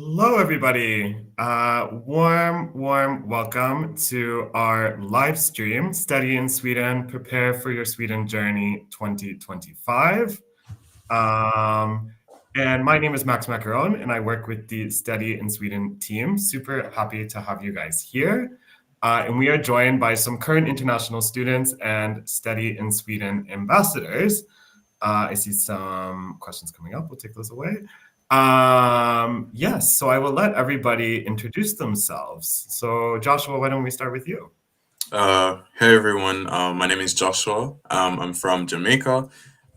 Hello, everybody. Warm welcome to our live stream, Study in Sweden, Prepare for Your Sweden Journey 2025. And my name is Max Macaron, and I work with the Study in Sweden team. Super happy to have you guys here. And we are joined by some current international students and Study in Sweden ambassadors. I see some questions coming up. We'll take those away. Yes, so I will let everybody introduce themselves. So Joshua, why don't we start with you? Hey everyone, my name is Joshua. I'm from Jamaica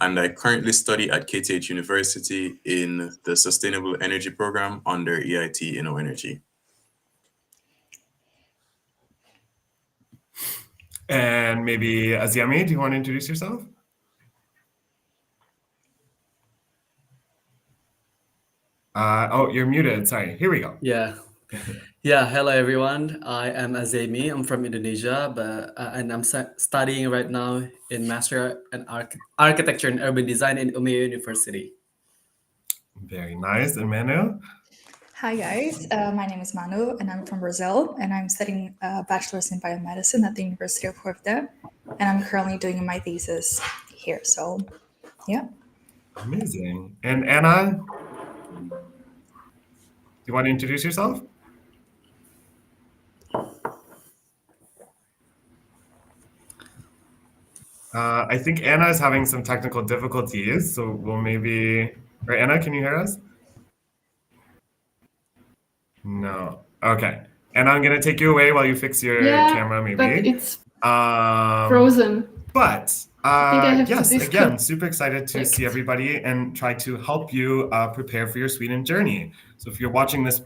and I currently study at KTH University in the Sustainable Energy Program under EIT InnoEnergy. And maybe Aziami, do you want to introduce yourself? Oh, you're muted. Sorry. Here we go. Yeah. Yeah. Hello, everyone. I am Azemi. I'm from Indonesia, and I'm studying right now in Master in Architecture and Urban Design in Umeå University. Very nice. And Manu? Hi guys, my name is Manu and I'm from Brazil and I'm studying a bachelor's in biomedicine at the University of Porto and I'm currently doing my thesis here. So, yeah. Amazing. And Anna, do you want to introduce yourself? I think Anna is having some technical difficulties, so we'll maybe... Or Anna, can you hear us? No. Okay. Anna, I'm going to take you away while you fix your camera, maybe. But it's frozen. But yes, again, super excited to Thanks. see everybody and try to help you prepare for your Sweden journey. So if you're watching this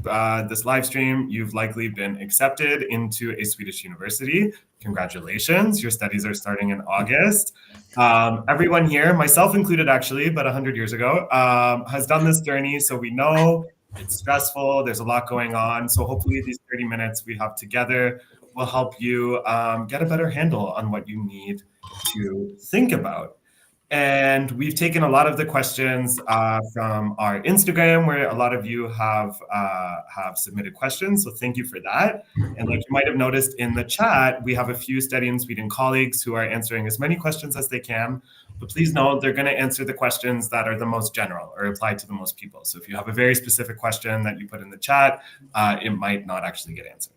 this live stream, you've likely been accepted into a Swedish university. Congratulations, your studies are starting in August. Everyone here, myself included actually, but 100 years ago, has done this journey, so we know it's stressful, there's a lot going on. So hopefully these 30 minutes we have together will help you get a better handle on what you need to think about. And we've taken a lot of the questions from our Instagram, where a lot of you have submitted questions. So thank you for that. And like you might have noticed in the chat, we have a few Study in Sweden colleagues who are answering as many questions as they can. But please know they're going to answer the questions that are the most general or apply to the most people. So if you have a very specific question that you put in the chat, it might not actually get answered.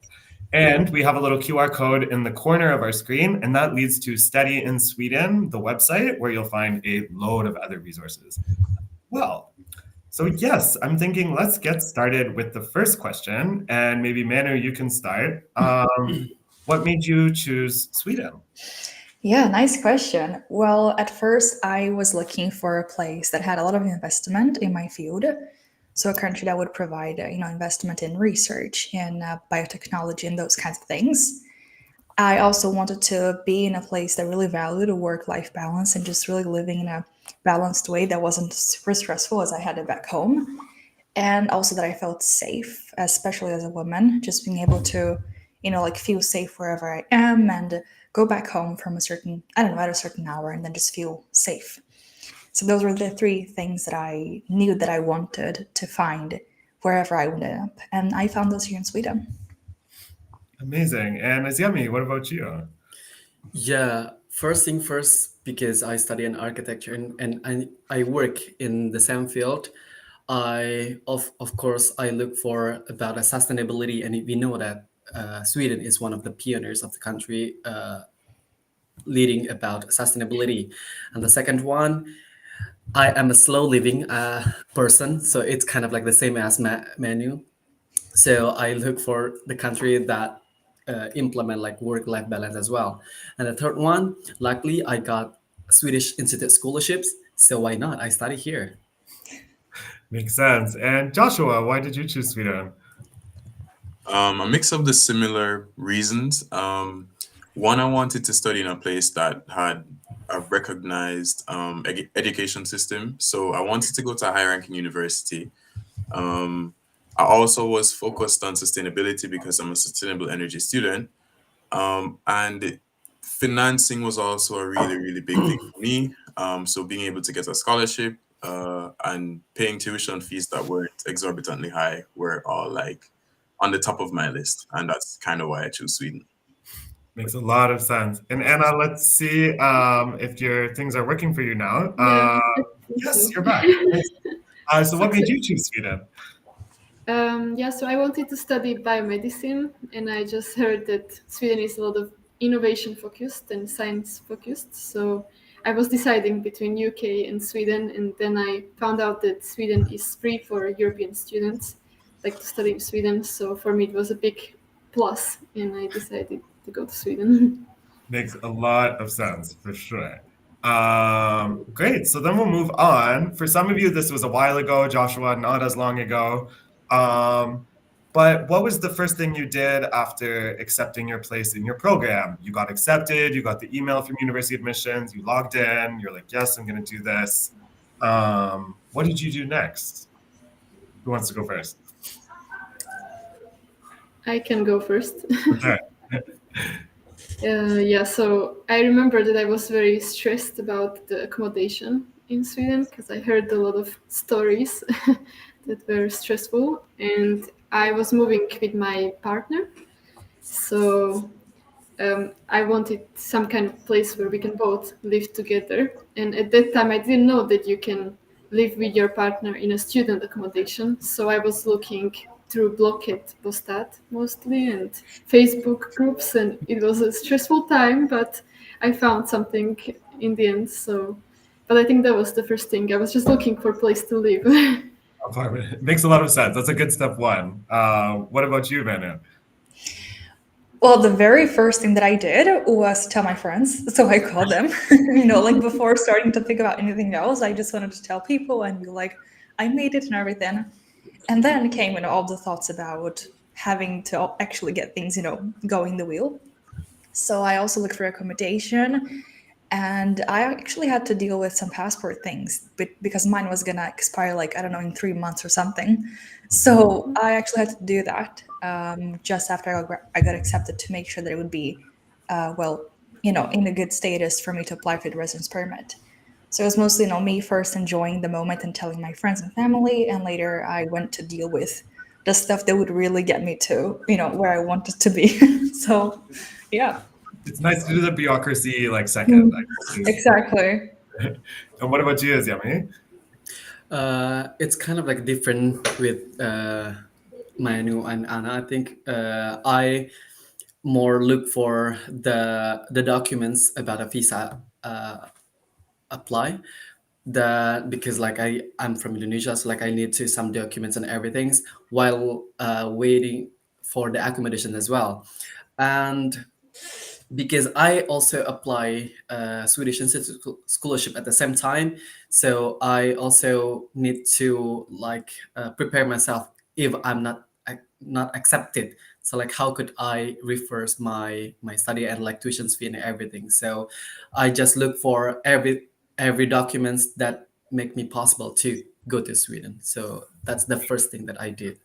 And we have a little QR code in the corner of our screen, and that leads to Study in Sweden, the website, where you'll find a load of other resources. Well, so yes, I'm thinking let's get started with the first question, and maybe Manu, you can start. What made you choose Sweden? Yeah, nice question. Well, at first I was looking for a place that had a lot of investment in my field. So a country that would provide, investment in research and biotechnology and those kinds of things. I also wanted to be in a place that really valued a work-life balance and just really living in a balanced way that wasn't super stressful as I had it back home. And also that I felt safe, especially as a woman, just being able to, feel safe wherever I am and go back home from at a certain hour and then just feel safe. So those were the three things that I knew that I wanted to find wherever I would end up. And I found those here in Sweden. Amazing. And Aziami, what about you? Yeah. First thing first, because I study in architecture and I work in the same field, of course I look for about a sustainability, and we know that Sweden is one of the pioneers of the country leading about sustainability. And the second one, I am a slow living person, so it's kind of like the same as Manu. So I look for the country that implement like work-life balance as well. And the third one, luckily I got Swedish Institute scholarships, so why not? I study here. Makes sense. And Joshua, why did you choose Sweden? A mix of the similar reasons. One, I wanted to study in a place that had a recognized education system. So I wanted to go to a high-ranking university. I also was focused on sustainability because I'm a sustainable energy student. And financing was also a really, really big thing for me. So being able to get a scholarship and paying tuition fees that weren't exorbitantly high were all like on the top of my list, and that's kind of why I chose Sweden. Makes a lot of sense. And Anna, let's see if your things are working for you now. Yeah, I think Yes, so. you're back. Nice. So what made you choose Sweden? Yeah, so I wanted to study biomedicine, and I just heard that Sweden is a lot of innovation focused and science focused. So I was deciding between UK and Sweden, and then I found out that Sweden is free for European students, like to study in Sweden. So for me, it was a big plus, and I decided to go to Sweden. Makes a lot of sense for sure. Great. So then we'll move on. For some of you, this was a while ago, Joshua, not as long ago. But what was the first thing you did after accepting your place in your program? You got accepted, you got the email from university admissions, you logged in, you're like, yes, I'm going to do this. What did you do next? Who wants to go first? I can go first. Okay. Yeah, so I remember that I was very stressed about the accommodation in Sweden because I heard a lot of stories that were stressful, and I was moving with my partner. So I wanted some kind of place where we can both live together. And at that time, I didn't know that you can live with your partner in a student accommodation. So I was looking through Blocket Postat mostly and Facebook groups, and it was a stressful time, but I found something in the end. So, but I think that was the first thing. I was just looking for a place to live. Apartment. Makes a lot of sense. That's a good step one. What about you, Manu? Well, the very first thing that I did was tell my friends. So I called them, like before starting to think about anything else, I just wanted to tell people and be like, I made it and everything. And then came all the thoughts about having to actually get things, going the wheel. So I also looked for accommodation, and I actually had to deal with some passport things because mine was gonna expire like, I don't know, in 3 months or something. So I actually had to do that just after I got accepted to make sure that it would be, in a good status for me to apply for the residence permit. So it was mostly, me first enjoying the moment and telling my friends and family, and later I went to deal with the stuff that would really get me to, where I wanted to be. So, yeah. It's nice to do the bureaucracy like second. Exactly. And what about you, Yami? It's kind of like different with Manu and Anna. I think I more look for the documents about a visa apply, that because like I'm from Indonesia, so like I need to some documents and everything while waiting for the accommodation as well. And because I also apply Swedish Institute scholarship at the same time, so I also need to like prepare myself if I'm not accepted. So like how could I reverse my study and like tuition fee and everything? So I just look for every documents that make me possible to go to Sweden. So that's the first thing that I did.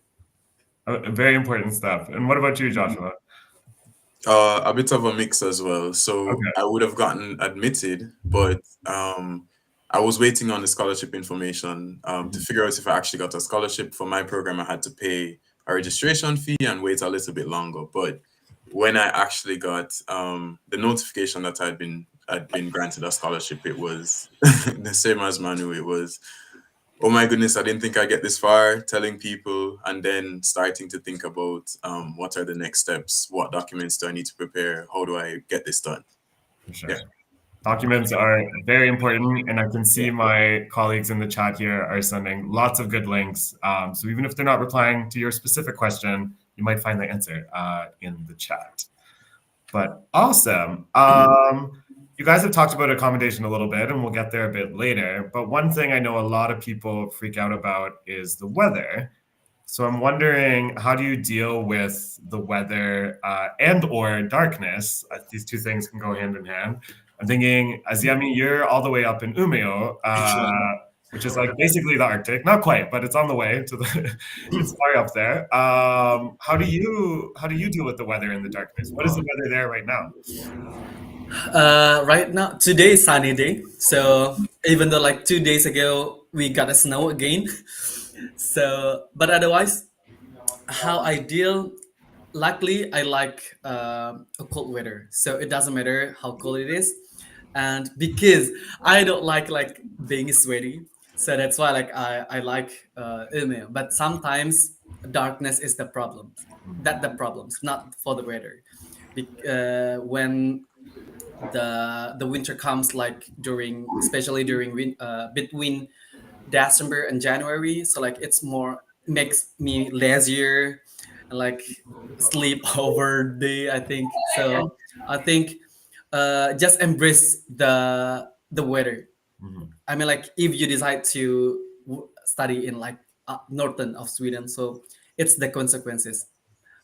Very important stuff. And what about you, Joshua? A bit of a mix as well. So Okay. I would have gotten admitted, but I was waiting on the scholarship information to figure out if I actually got a scholarship for my program. I had to pay a registration fee and wait a little bit longer. But when I actually got the notification that I'd been granted a scholarship, it was the same as Manu. It was, oh my goodness, I didn't think I'd get this far, telling people, and then starting to think about what are the next steps? What documents do I need to prepare? How do I get this done? For sure. Yeah. Documents are very important, and I can see my colleagues in the chat here are sending lots of good links. So even if they're not replying to your specific question, you might find the answer in the chat. But awesome. You guys have talked about accommodation a little bit, and we'll get there a bit later. But one thing I know a lot of people freak out about is the weather. So I'm wondering, how do you deal with the weather and or darkness? These two things can go hand in hand. I'm thinking, Aziami, you're all the way up in Umeå, which is like basically the Arctic. Not quite, but it's on the way to the. It's far up there. How do you deal with the weather and the darkness? What is the weather there right now? Right now, today is sunny day, so even though like 2 days ago we got a snow again. So, but otherwise, how I deal. Luckily, I like a cold weather, so it doesn't matter how cold it is, and because I don't like being sweaty, so that's why like I like email. But sometimes darkness is the problem. That the problems, not for the weather. When the winter comes, like during, especially during between December and January. So like it's more makes me lazier and like sleep over day, I think. So I think just embrace the weather. Mhm. I mean, like if you decide to study in like northern of Sweden, so it's the consequences.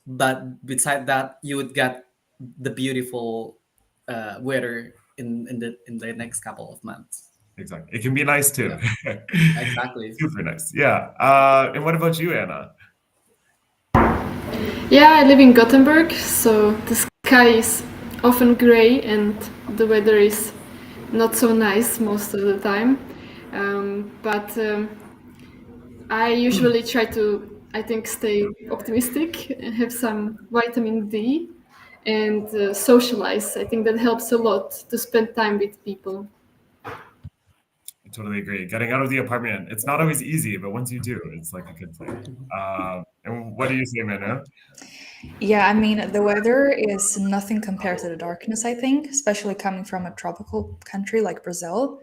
But beside that, you would get the beautiful weather in the next couple of months. Exactly. It can be nice too. Yeah, exactly. Super nice. Yeah. And what about you, Anna? Yeah, I live in Gothenburg, so the sky is often gray and the weather is not so nice most of the time. But I usually try to, I think, stay optimistic and have some vitamin D and socialize. I think that helps a lot to spend time with people. I totally agree. Getting out of the apartment, it's not always easy, but once you do, it's like a good thing. And what do you say, Manu? Yeah, I mean, the weather is nothing compared to the darkness, I think, especially coming from a tropical country like Brazil.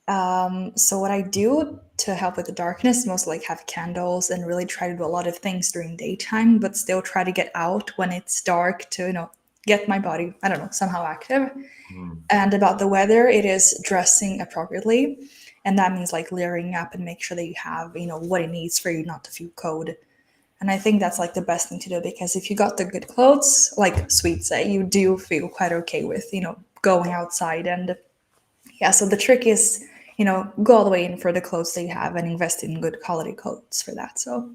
So what I do to help with the darkness, mostly like have candles and really try to do a lot of things during daytime, but still try to get out when it's dark to, get my body, I don't know, somehow active. Mm, And about the weather, it is dressing appropriately. And that means like layering up and make sure that you have, what it needs for you not to feel cold. And I think that's like the best thing to do because if you got the good clothes, like Sweet say, you do feel quite okay with, going outside. And yeah, so the trick is, go all the way in for the clothes that you have and invest in good quality clothes for that. So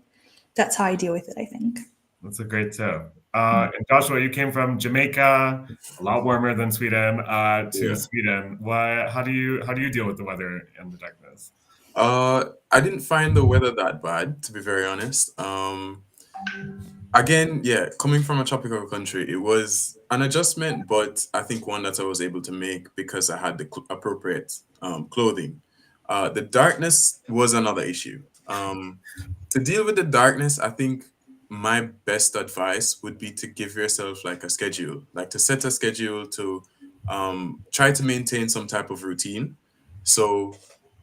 that's how I deal with it, I think. that's a great tip. And Joshua, you came from Jamaica, a lot warmer than Sweden, to Yeah. Sweden. How do you deal with the weather and the darkness? I didn't find the weather that bad, to be very honest. Again, yeah, coming from a tropical country, it was an adjustment, but I think one that I was able to make because I had the appropriate clothing. The darkness was another issue. To deal with the darkness, I think my best advice would be to give yourself like a schedule, like to set a schedule to try to maintain some type of routine. So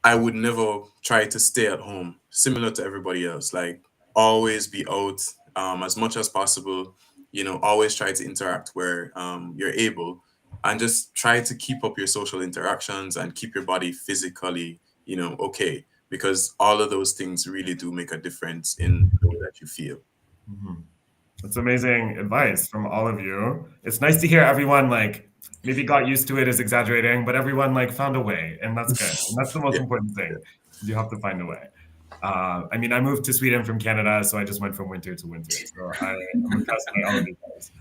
I would never try to stay at home, similar to everybody else. Like always be out as much as possible. Always try to interact where you're able, and just try to keep up your social interactions and keep your body physically, okay, because all of those things really do make a difference in the way that you feel. Mhm. That's amazing advice from all of you. It's nice to hear everyone like maybe got used to it as exaggerating, but everyone like found a way, and that's good. And that's the most Yeah. important thing. You have to find a way. I mean, I moved to Sweden from Canada, so I just went from winter to winter. So I'm impressed by all of you guys.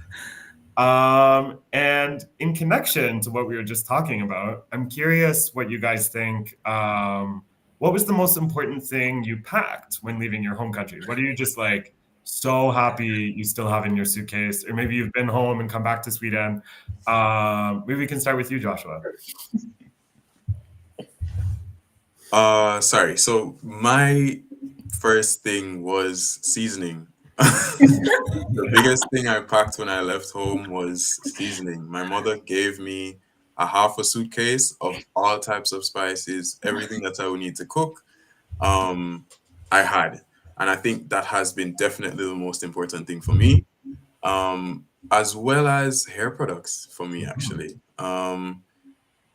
And in connection to what we were just talking about, I'm curious what you guys think. What was the most important thing you packed when leaving your home country? What are you just like so happy you still have in your suitcase? Or maybe you've been home and come back to Sweden. Maybe we can start with you, Joshua. Sorry. So my first thing was seasoning. The biggest thing I packed when I left home was seasoning. My mother gave me a half a suitcase of all types of spices, everything that I would need to cook. Um, I had, and I think that has been definitely the most important thing for me, as well as hair products for me, actually.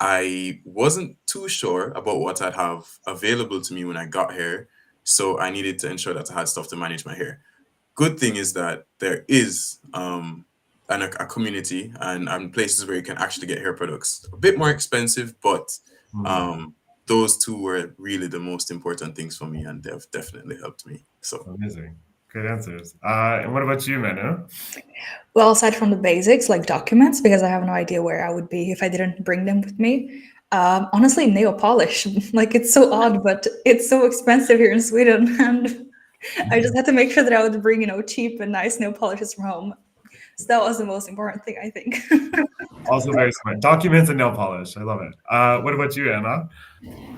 I wasn't too sure about what I'd have available to me when I got here, so I needed to ensure that I had stuff to manage my hair. Good thing is that there is a community and places where you can actually get hair products. A bit more expensive, but Hmm. um, those two were really the most important things for me, and they've definitely helped me. So Amazing. Great answers. And what about you, Manu? Well, aside from the basics like documents, because I have no idea where I would be if I didn't bring them with me, Honestly, nail polish. Like, it's so odd, but it's so expensive here in Sweden, and I just had to make sure that I would bring, cheap and nice nail polishes from home. So that was the most important thing, I think. Also very smart. Documents and nail polish. I love it. What about you, Anna?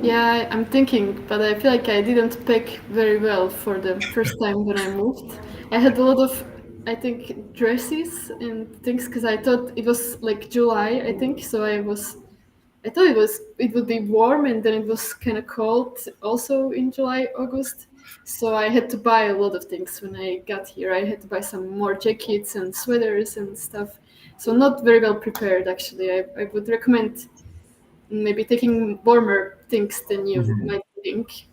Yeah, I'm thinking, but I feel like I didn't pack very well for the first time when I moved. I had a lot of, I think, dresses and things because I thought it was like July, I think. So I thought it would be warm, and then it was kind of cold also in July, August. So I had to buy a lot of things when I got here. I had to buy some more jackets and sweaters and stuff. So not very well prepared actually. I would recommend maybe taking warmer things than you Mhm. might think,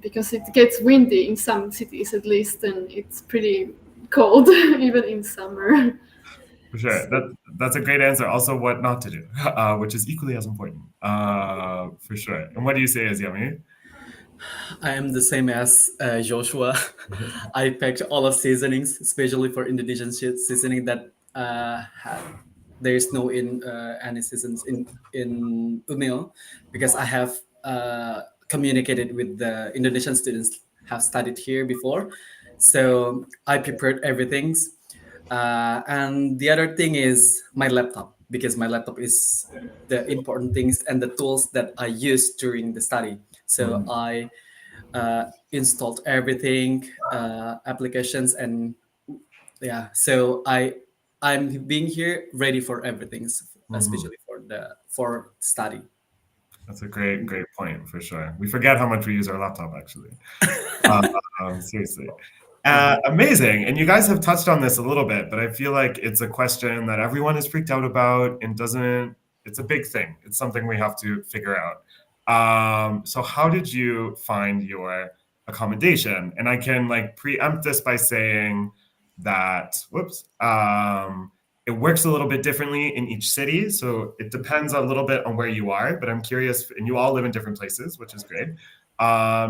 because it gets windy in some cities at least, and it's pretty cold even in summer. For sure. So, That's a great answer. Also, what not to do, which is equally as important. For sure. And what do you say, Yummy? I am the same as Joshua. I packed all of seasonings, especially for Indonesian seasoning that there is no in any seasons in Umil, because I have communicated with the Indonesian students have studied here before, so I prepared everything. And the other thing is my laptop, because my laptop is the important things and the tools that I use during the study. So Mhm. I installed everything, applications, and yeah. So I'm being here ready for everything, Mhm. especially for study. That's a great point for sure. We forget how much we use our laptop actually. Uh, Seriously. Mhm. Amazing. And you guys have touched on this a little bit, but I feel like it's a question that everyone is freaked out about and doesn't, it's a big thing. It's something we have to figure out. So how did you find your accommodation? And I can like preempt this by saying that, whoops, it works a little bit differently in each city. So it depends a little bit on where you are, but I'm curious, and you all live in different places, which is great.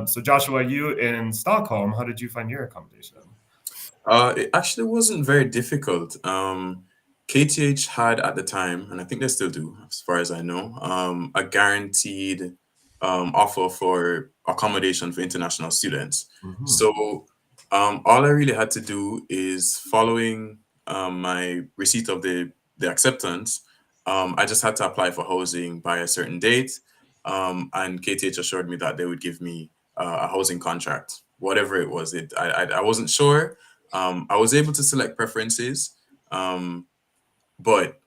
So Joshua, you in Stockholm, how did you find your accommodation? It actually wasn't very difficult. KTH had at the time, and I think they still do, as far as I know, a guaranteed offer for accommodation for international students. Mhm. So all I really had to do is following my receipt of the acceptance. I just had to apply for housing by a certain date, and KTH assured me that they would give me a housing contract, whatever it was. I wasn't sure. I was able to select preferences, but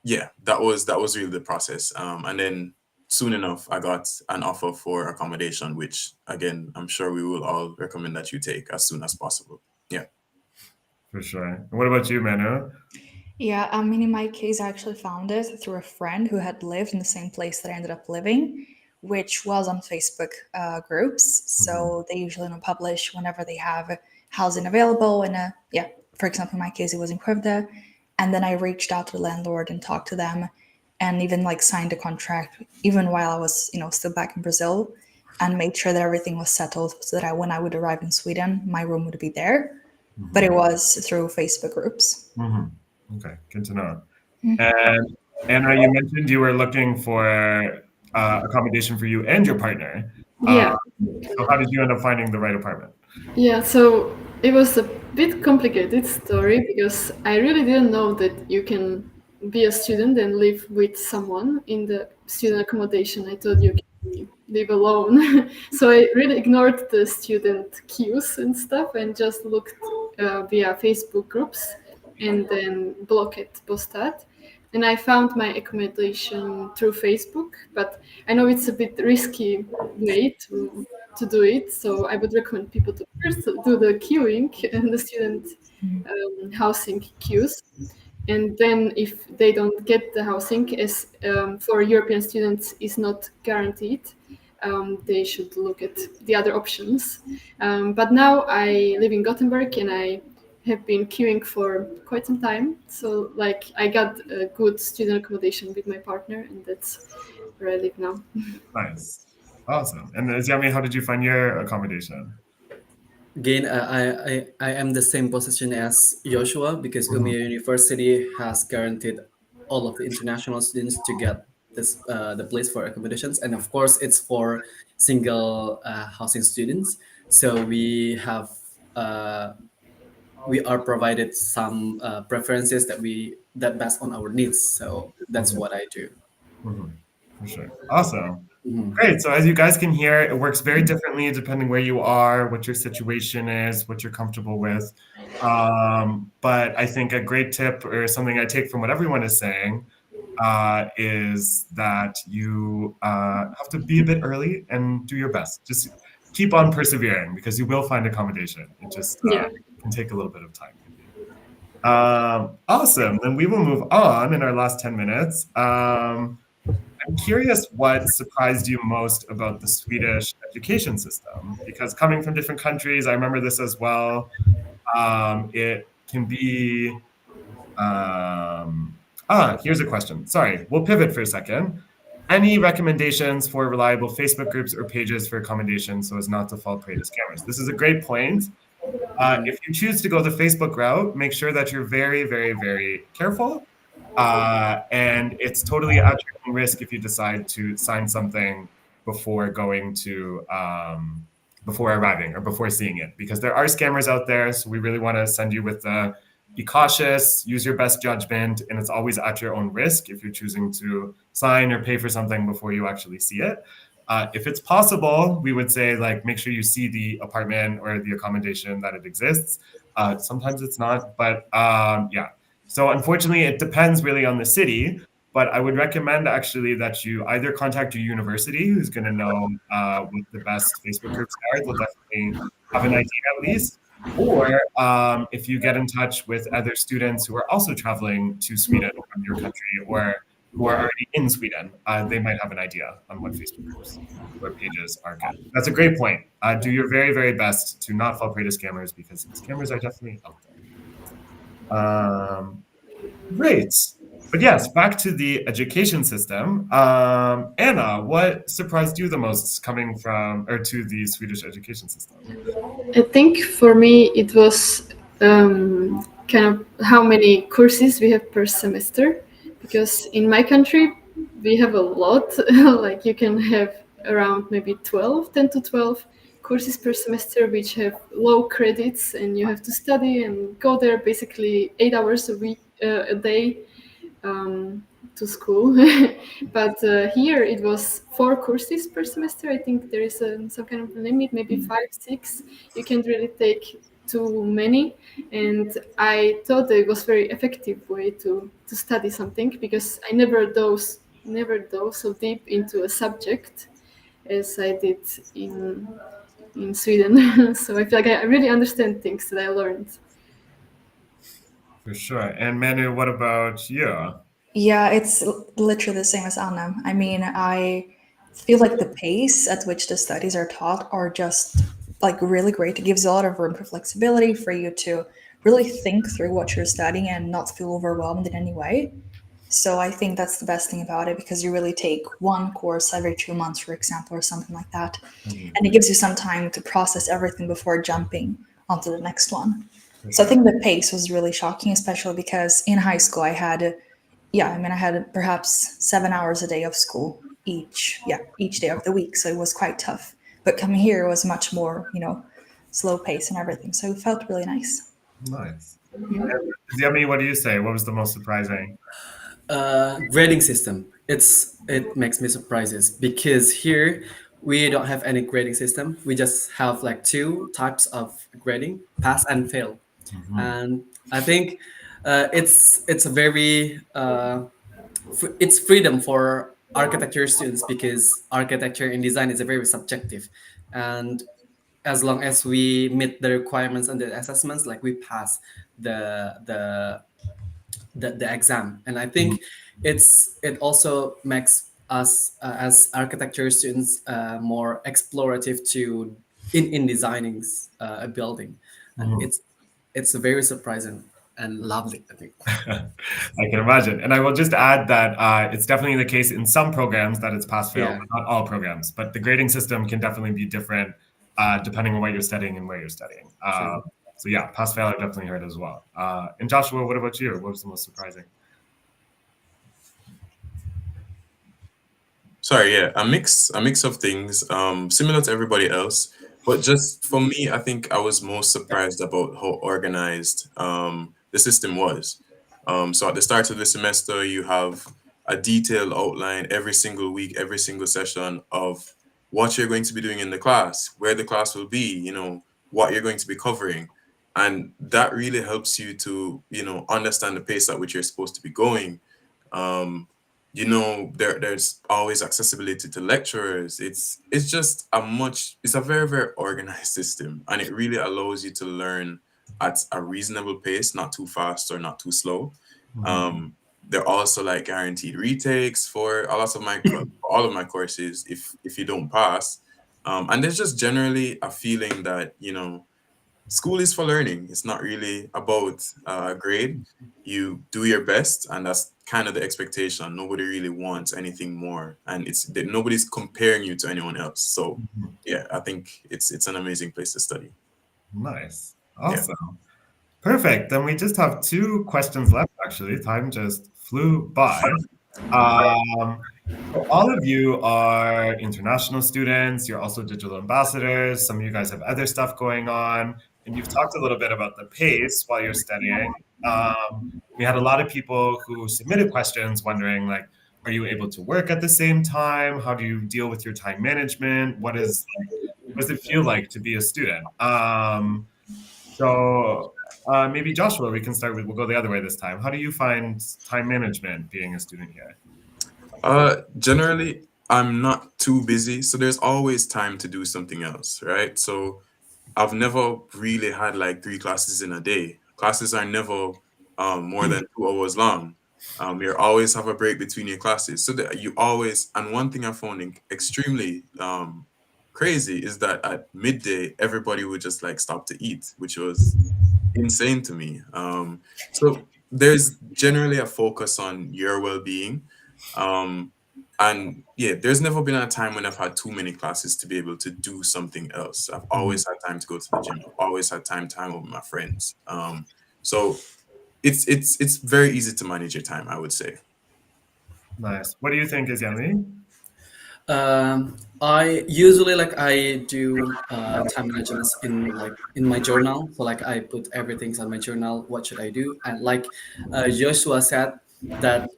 yeah, that was really the process. And then soon enough, I got an offer for accommodation, which again, I'm sure we will all recommend that you take as soon as possible. Yeah. For sure. And what about you, Manu? Yeah, I mean, in my case, I actually found it through a friend who had lived in the same place that I ended up living, which was on Facebook groups. Mhm. So they usually publish whenever they have housing available. And yeah, for example, in my case, it was in Puebla. And then I reached out to the landlord and talked to them, and even like signed a contract, even while I was, still back in Brazil, and made sure that everything was settled so that when I would arrive in Sweden, my room would be there. But Mhm. it was through Facebook groups. Mhm. Okay, good to know. And Anna, you mentioned you were looking for accommodation for you and your partner. Uh, yeah. so how did you end up finding the right apartment? Yeah, so it was a bit complicated story because I really didn't know that you can be a student and live with someone in the student accommodation. I thought you can live alone. So I really ignored the student queues and stuff and just looked via Facebook groups and then Blocket postat. And I found my accommodation through Facebook, but I know it's a bit risky way to do it. So I would recommend people to first do the queuing and the student housing queues. And then if they don't get the housing, as for European students is not guaranteed, they should look at the other options. But now I live in Gothenburg and I have been queuing for quite some time. So like I got a good student accommodation with my partner, and that's where I live now. Nice. Awesome. And Yami, how did you find your accommodation? Again, I am the same position as Joshua, because Mhm. Umia University has guaranteed all of the international students to get the place for accommodations, and of course it's for single housing students. So we are provided some preferences that based on our needs. So that's Mhm. what I do. Mhm. For sure. Awesome. Mhm. Great. So as you guys can hear, it works very differently depending where you are, what your situation is, what you're comfortable with. But I think a great tip or something I take from what everyone is saying is that you have to be a bit early and do your best. Just keep on persevering because you will find accommodation. It just Yeah. can take a little bit of time, maybe. Awesome. Then we will move on in our last 10 minutes. I'm curious what surprised you most about the Swedish education system, because coming from different countries, I remember this as well. It can be. Here's a question. Sorry, we'll pivot for a second. Any recommendations for reliable Facebook groups or pages for accommodation so as not to fall prey to scammers? This is a great point. If you choose to go the Facebook route, make sure that you're very, very, very careful. And it's totally at your own risk if you decide to sign something before going to before arriving or before seeing it, because there are scammers out there. So we really want to send you with the be cautious, use your best judgment, and it's always at your own risk if you're choosing to sign or pay for something before you actually see it. If it's possible, we would say like make sure you see the apartment or the accommodation that it exists. Sometimes it's not, but yeah. So unfortunately, it depends really on the city. But I would recommend actually that you either contact your university, who's going to know what the best Facebook groups are. They'll definitely have an idea at least. Or if you get in touch with other students who are also traveling to Sweden from your country or who are already in Sweden, they might have an idea on what Facebook groups or pages are good. That's a great point. Do your very, very best to not fall prey to scammers because scammers are definitely out there. Great. But yes, back to the education system. Anna, what surprised you the most coming from or to the Swedish education system? I think for me it was kind of how many courses we have per semester, because in my country we have a lot. Like you can have around maybe 12, 10 to 12 courses per semester, which have low credits, and you have to study and go there basically 8 hours a day to school. But here it was 4 courses per semester. I think there is some kind of limit, maybe 5, 6. You can't really take too many, and I thought that it was very effective way to study something, because I never dove so deep into a subject as I did in Sweden. So I feel like I really understand things that I learned. For sure. And Manu, what about you? Yeah, it's literally the same as Anna. I mean, I feel like the pace at which the studies are taught are just like really great. It gives a lot of room for flexibility for you to really think through what you're studying and not feel overwhelmed in any way. So I think that's the best thing about it, because you really take one course every 2 months, for example, or something like that. Mhm. And it gives you some time to process everything before jumping onto the next one. So I think the pace was really shocking, especially because in high school I had perhaps 7 hours a day of school each day of the week. So it was quite tough. But coming here was much more, slow pace and everything. So it felt really nice. Nice. Yemi, what do you say? What was the most surprising? Grading system. It makes me surprises because here we don't have any grading system. We just have like two types of grading: pass and fail. Mhm. And I think it's a very it's freedom for architecture students, because architecture and design is a very subjective, and as long as we meet the requirements and the assessments, like we pass the the the exam. And I Mhm. think it also makes us as architecture students more explorative to in designing a building, and Mhm. it's very surprising and lovely, I think. I can imagine. And I will just add that it's definitely the case in some programs that it's pass fail, Yeah, but not all programs. But the grading system can definitely be different depending on what you're studying and where you're studying. true. So yeah, pass fail I've definitely heard as well. And Joshua, what about you? What was the most surprising? Sorry, yeah, a mix of things, similar to everybody else. But just for me, I think I was most surprised about how organized the system was. So at the start of the semester, you have a detailed outline every single week, every single session of what you're going to be doing in the class, where the class will be, what you're going to be covering. And that really helps you to, understand the pace at which you're supposed to be going. Um, there's always accessibility to lecturers. It's a very, very organized system, and it really allows you to learn at a reasonable pace, not too fast or not too slow. um there are also like guaranteed retakes for a lot of all of my courses if you don't pass. And there's just generally a feeling that school is for learning. It's not really about a grade. You do your best, and that's kind of the expectation. Nobody really wants anything more, and it's that nobody's comparing you to anyone else. So, yeah, I think it's an amazing place to study. Nice. Yeah. Awesome. Perfect. Then we just have two questions left, actually. Time just flew by. Um, so all of you are international students. You're also digital ambassadors. Some of you guys have other stuff going on. And you've talked a little bit about the pace while you're studying. We had a lot of people who submitted questions wondering, like, are you able to work at the same time? How do you deal with your time management? What does it feel like to be a student? So maybe Joshua, we can start with, we'll go the other way this time. How do you find time management being a student here? Generally, I'm not too busy, so there's always time to do something else, right? So I've never really had like three classes in a day. Classes are never more than 2 hours long. You always have a break between your classes, so that you always. And one thing I found extremely crazy is that at midday everybody would just like stop to eat, which was insane to me. So there's generally a focus on your well-being. Um, and yeah, there's never been a time when I've had too many classes to be able to do something else. I've always had time to go to the gym. I've always had time with my friends. So it's very easy to manage your time, I would say. Nice. What do you think, Isyami? I usually I do time management in my journal. So I put everything on my journal. What should I do? And Joshua said that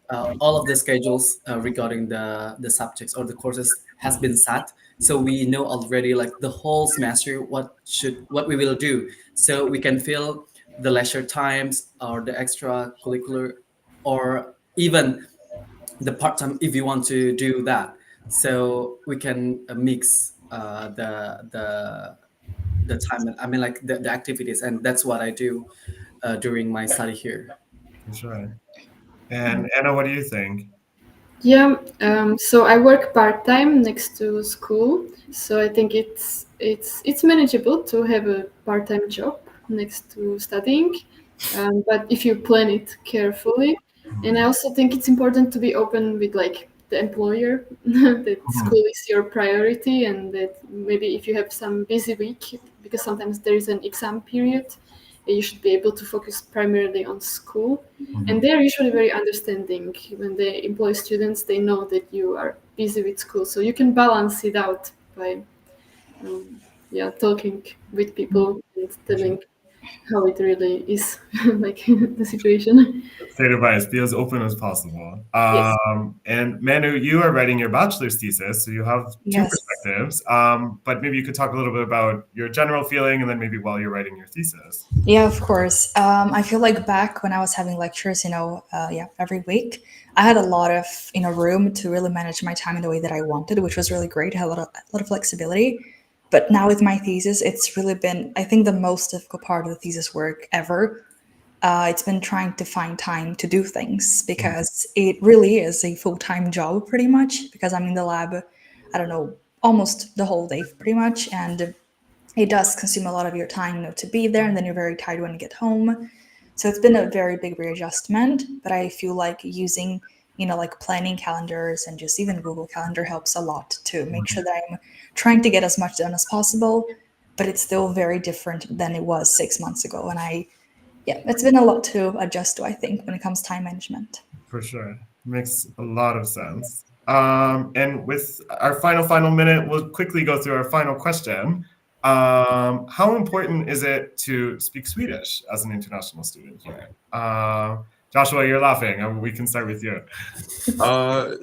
all of the schedules regarding the subjects or the courses has been set. So we know already the whole semester what we will do. So we can fill the leisure times or the extracurricular or even the part time if you want to do that. So we can mix the time. I mean, the activities, and that's what I do during my study here. For sure. And Anna, what do you think? Yeah, so I work part time next to school, so I think it's manageable to have a part time job next to studying, but if you plan it carefully, and I also think it's important to be open with the employer that school is your priority, and that maybe if you have some busy week, because sometimes there is an exam period, you should be able to focus primarily on school. And they're usually very understanding. When they employ students, they know that you are busy with school, so you can balance it out by talking with people and telling how it really is, like the situation. State advice, be as open as possible. Yes. And Manu, you are writing your bachelor's thesis, so you have two Yes. perspectives. But maybe you could talk a little bit about your general feeling, and then maybe while you're writing your thesis. Yeah, of course. I feel like back when I was having lectures, every week, I had a lot of, room to really manage my time in the way that I wanted, which was really great. I had a lot of flexibility. But now with my thesis, it's really been, I think, the most difficult part of the thesis work ever. It's been trying to find time to do things because it really is a full-time job pretty much, because I'm in the lab, I don't know, almost the whole day pretty much. And it does consume a lot of your time, to be there, and then you're very tired when you get home. So it's been a very big readjustment, but I feel like using, planning calendars and just even Google Calendar helps a lot to make sure that I'm trying to get as much done as possible, but it's still very different than it was 6 months ago. And it's been a lot to adjust to, I think, when it comes to time management. For sure. Makes a lot of sense. And with our final minute, we'll quickly go through our final question. How important is it to speak Swedish as an international student here? Joshua, you're laughing. We can start with you. Uh,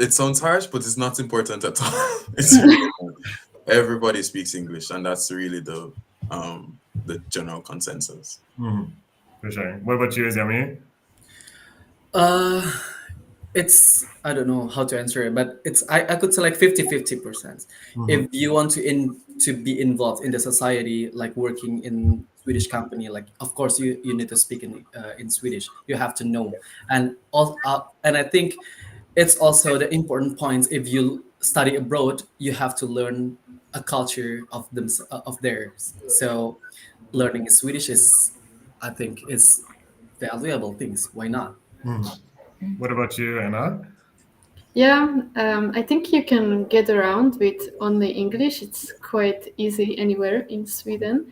it sounds harsh, but it's not important at all. It's really not. Everybody speaks English, and that's really the general consensus. For sure. What about you, Yami? It's, I don't know how to answer it, but I could say like 50-50%. If you want to be involved in the society, like working in Swedish company, like of course you need to speak in Swedish. You have to know, and and I think it's also the important point. If you study abroad, you have to learn a culture of theirs. So learning Swedish is, I think, is valuable things. Why not? What about you, Anna? Yeah, I think you can get around with only English. It's quite easy anywhere in Sweden.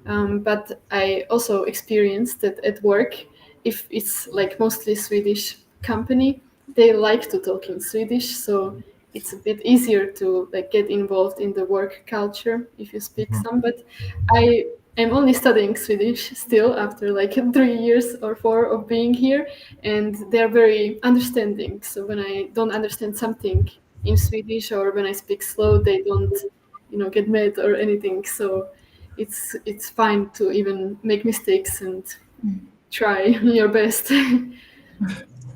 But I also experienced that at work, if it's like mostly Swedish company, they like to talk in Swedish. So it's a bit easier to like get involved in the work culture if you speak some. But I am only studying Swedish still after like 3 years or 4 of being here, and they're very understanding. So when I don't understand something in Swedish or when I speak slow, they don't, get mad or anything. So it's fine to even make mistakes and try your best.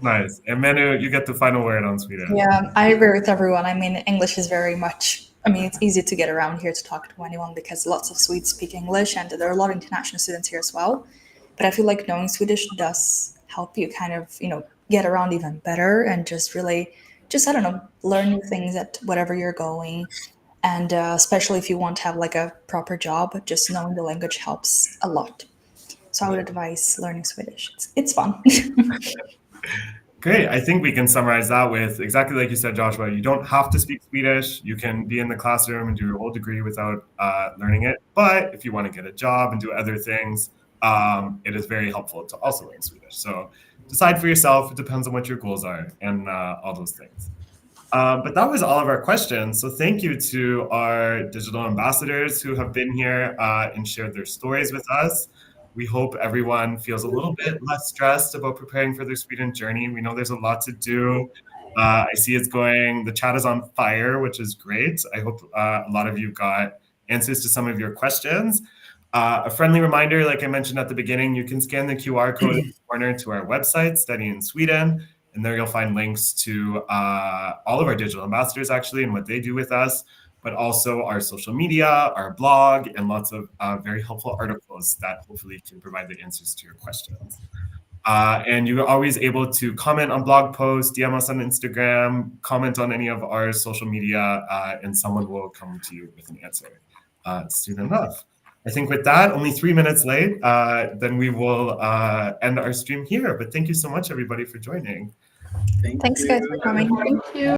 Nice. And Manu, you get the final word on Sweden. Yeah, I agree with everyone. I mean, English is very much, I mean, it's easy to get around here to talk to anyone because lots of Swedes speak English and there are a lot of international students here as well. But I feel like knowing Swedish does help you kind of, get around even better and just really, I don't know, learn new things at whatever you're going. And especially if you want to have like a proper job, just knowing the language helps a lot. So I would advise learning Swedish. It's fun. Great. I think we can summarize that with exactly like you said, Joshua. You don't have to speak Swedish. You can be in the classroom and do your whole degree without learning it. But if you want to get a job and do other things, it is very helpful to also learn Swedish. So decide for yourself. It depends on what your goals are and all those things. But that was all of our questions. So thank you to our digital ambassadors who have been here and shared their stories with us. We hope everyone feels a little bit less stressed about preparing for their Sweden journey. We know there's a lot to do. I see the chat is on fire, which is great. I hope a lot of you got answers to some of your questions. A friendly reminder, like I mentioned at the beginning, you can scan the QR code in the corner to our website, Study in Sweden, and there you'll find links to all of our digital ambassadors actually and what they do with us, but also our social media, our blog, and lots of very helpful articles that hopefully can provide the answers to your questions. And you're always able to comment on blog posts, DM us on Instagram, comment on any of our social media, and someone will come to you with an answer soon enough. I think with that, only 3 minutes late, then we will end our stream here. But thank you so much, everybody, for joining. Thank Thanks, you. guys, for coming. Thank you.